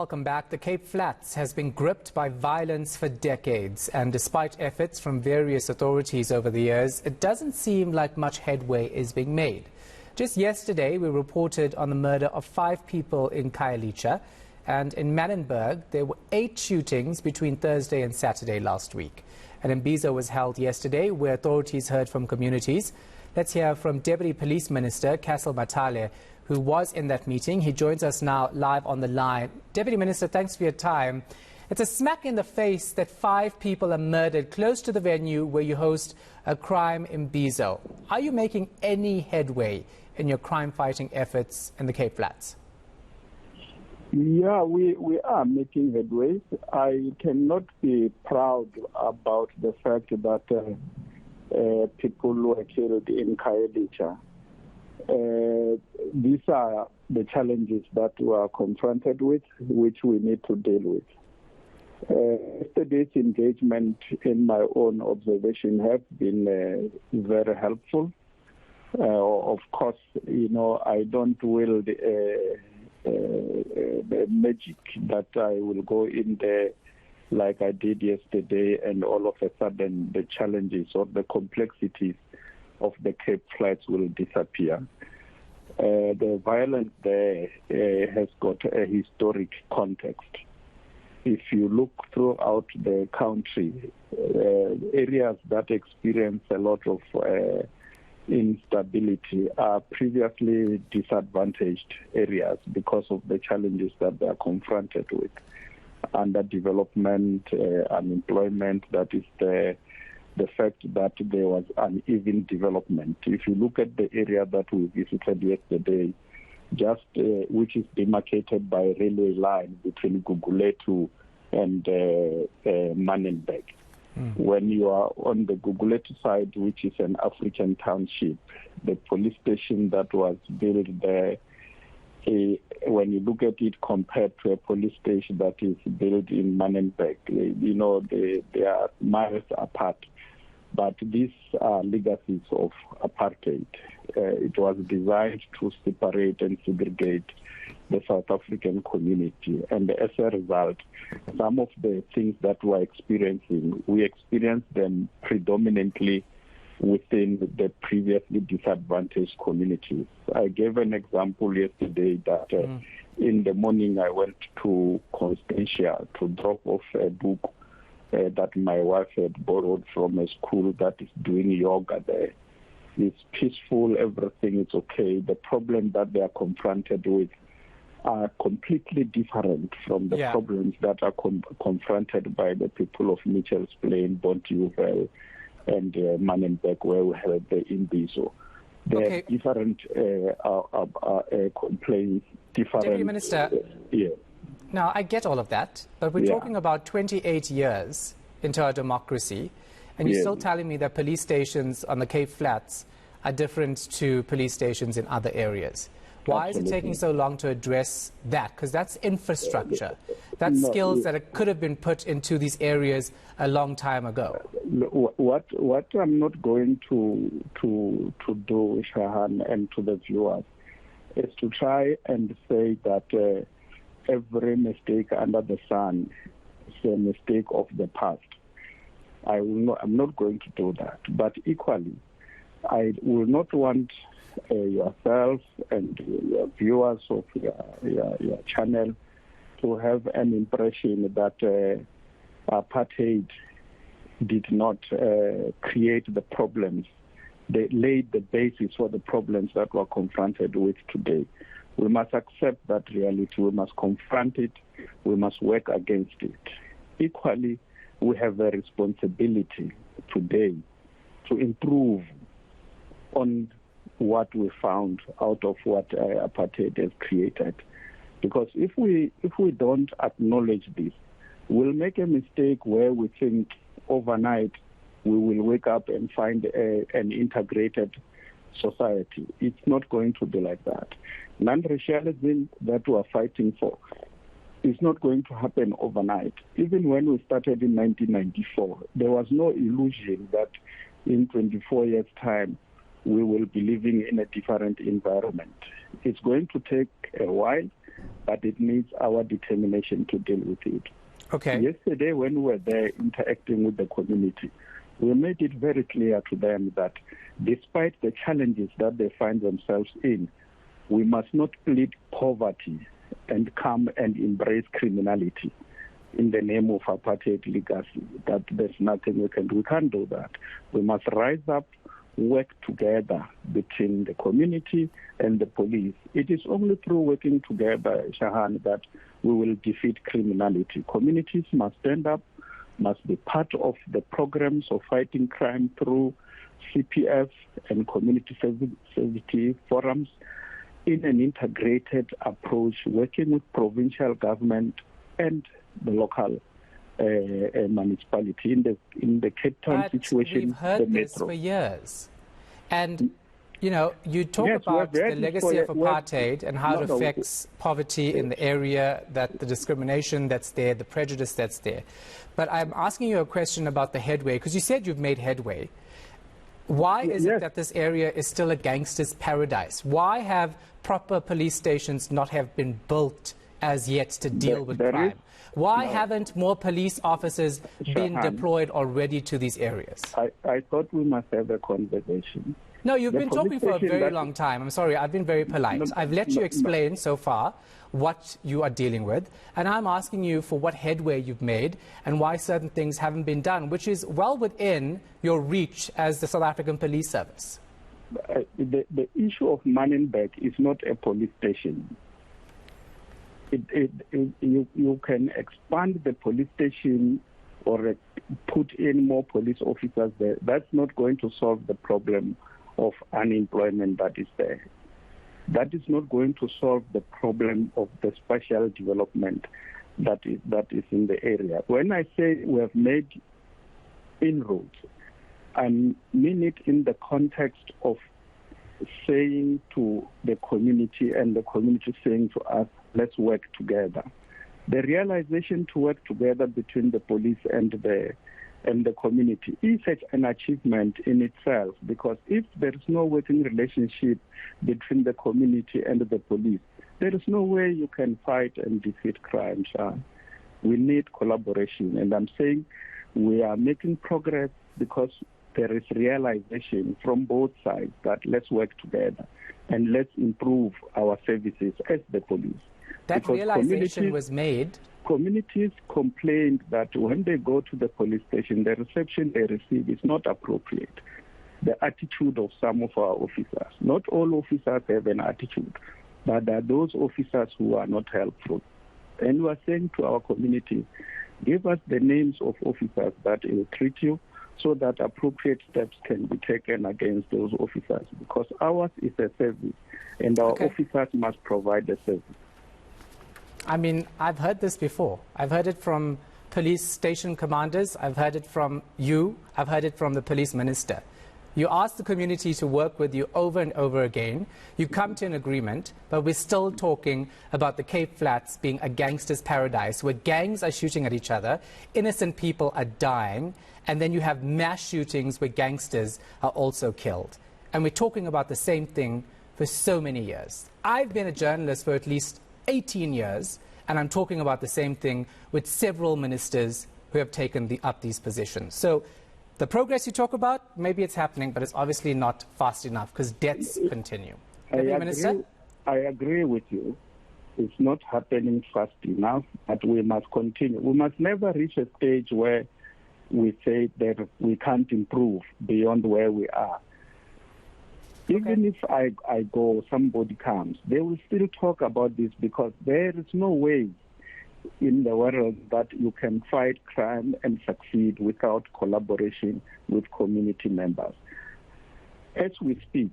Welcome back. The Cape Flats has been gripped by violence for decades, and despite efforts from various authorities over the years, it doesn't seem like much headway is being made. Just yesterday, we reported on the murder of 5 people in Khayelitsha, and in Manenberg, there were 8 shootings between Thursday and Saturday last week. An imbizo was held yesterday, where authorities heard from communities. Let's hear from Deputy Police Minister Cassel Mathale, who was in that meeting. He joins us now live on the line. Deputy Minister, thanks for your time. It's a smack in the face that 5 people are murdered close to the venue where you host a crime imbizo. Are you making any headway in your crime-fighting efforts in the Cape Flats? Yeah, we are making headway. I cannot be proud about the fact that people were killed in Khayelitsha. These are the challenges that we are confronted with, which we need to deal with. Yesterday's engagement, in my own observation, have been very helpful. Of course, I don't will the magic that I will go in there like I did yesterday, and all of a sudden the challenges or the complexities of the Cape Flats will disappear. The violence there has got a historic context. If you look throughout the country, areas that experience a lot of instability are previously disadvantaged areas because of the challenges that they are confronted with. Underdevelopment, unemployment, that is the fact that there was uneven development. If you look at the area that we visited yesterday, just which is demarcated by a railway line between Gugulethu and Manenberg. When you are on the Gugulethu side, which is an African township, the police station that was built there, when you look at it compared to a police station that is built in Manenberg, they are miles apart. But these are legacies of apartheid. It was designed to separate and segregate the South African community. And as a result, some of the things that we're experiencing, we experienced them predominantly within the previously disadvantaged communities. I gave an example yesterday that in the morning I went to Constantia to drop off a book that my wife had borrowed from a school that is doing yoga there. It's peaceful, everything is okay. The problem that they are confronted with are completely different from the problems that are confronted by the people of Mitchell's Plain, Bonteheuwel, and Manenberg, where we have the imbizo. There are different complaints, different... Deputy Minister, now I get all of that, but we're talking about 28 years into our democracy, and you're still telling me that police stations on the Cape Flats are different to police stations in other areas. Why is it taking so long to address that? Because that's infrastructure. That's skills that could have been put into these areas a long time ago. What I'm not going to do, Shahan, and to the viewers, is to try and say that every mistake under the sun is a mistake of the past. I'm not going to do that. But equally, I will not want yourself and your viewers of your channel to have an impression that apartheid did not create the problems. They laid the basis for the problems that we're confronted with today. We must accept that reality. We must confront it. We must work against it. Equally, we have a responsibility today to improve on what we found out of what apartheid has created. Because if we don't acknowledge this, we'll make a mistake where we think overnight we will wake up and find an integrated society. It's not going to be like that. Non-racialism that we are fighting for is not going to happen overnight. Even when we started in 1994, there was no illusion that in 24 years' time we will be living in a different environment. It's going to take a while, but it needs our determination to deal with it. Okay. Yesterday, when we were there interacting with the community, we made it very clear to them that despite the challenges that they find themselves in, we must not plead poverty and come and embrace criminality in the name of apartheid legacy, that there's nothing we can do. We can't do that. We must rise up, work together between the community and the police. It is only through working together, Shahan, that we will defeat criminality. Communities must stand up, must be part of the programs of fighting crime through CPF and community sensitive forums in an integrated approach, working with provincial government and the local municipality in the Cape Town situation. We've heard this for years. And, you know, you talk about the legacy of apartheid and how it affects poverty in the area, that the discrimination that's there, the prejudice that's there. But I'm asking you a question about the headway, because you said you've made headway. Why is it that this area is still a gangster's paradise? Why have proper police stations not have been built as yet to deal with crime? Why haven't more police officers been deployed already to these areas? I thought we must have a conversation. No, you've been talking for a very long time. I'm sorry, I've been very polite. I've let you explain so far what you are dealing with, and I'm asking you for what headway you've made and why certain things haven't been done, which is well within your reach as the South African Police Service. The issue of Manenberg is not a police station. You can expand the police station or put in more police officers there. That's not going to solve the problem of unemployment that is there. That is not going to solve the problem of the spatial development that is in the area. When I say we have made inroads, I mean it in the context of saying to the community and the community saying to us, let's work together. The realization to work together between the police and the community is such an achievement in itself, because if there is no working relationship between the community and the police, there is no way you can fight and defeat crime. We need collaboration, and I'm saying we are making progress because there is realization from both sides that let's work together and let's improve our services as the police. That realization was made. Communities complained that when they go to the police station, the reception they receive is not appropriate. The attitude of some of our officers. Not all officers have an attitude, but there are those officers who are not helpful. And we are saying to our community, give us the names of officers that will treat you so that appropriate steps can be taken against those officers, because ours is a service and our officers must provide the service. I mean, I've heard this before. I've heard it from police station commanders. I've heard it from you. I've heard it from the police minister. You ask the community to work with you over and over again. You come to an agreement, but we're still talking about the Cape Flats being a gangster's paradise where gangs are shooting at each other, innocent people are dying, and then you have mass shootings where gangsters are also killed. And we're talking about the same thing for so many years. I've been a journalist for at least 18 years, and I'm talking about the same thing with several ministers who have taken up these positions. So the progress you talk about, maybe it's happening, but it's obviously not fast enough because deaths continue. I agree with you. It's not happening fast enough, but we must continue. We must never reach a stage where we say that we can't improve beyond where we are. Even if I go, somebody comes, they will still talk about this, because there is no way in the world that you can fight crime and succeed without collaboration with community members. As we speak,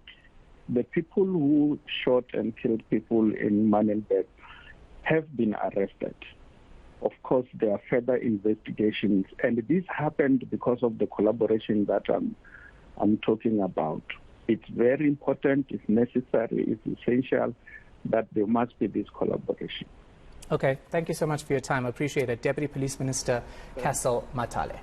the people who shot and killed people in Manenberg have been arrested. Of course, there are further investigations, and this happened because of the collaboration that I'm talking about. It's very important, it's necessary, it's essential that there must be this collaboration. Okay, thank you so much for your time. I appreciate it. Deputy Police Minister Cassel Mathale.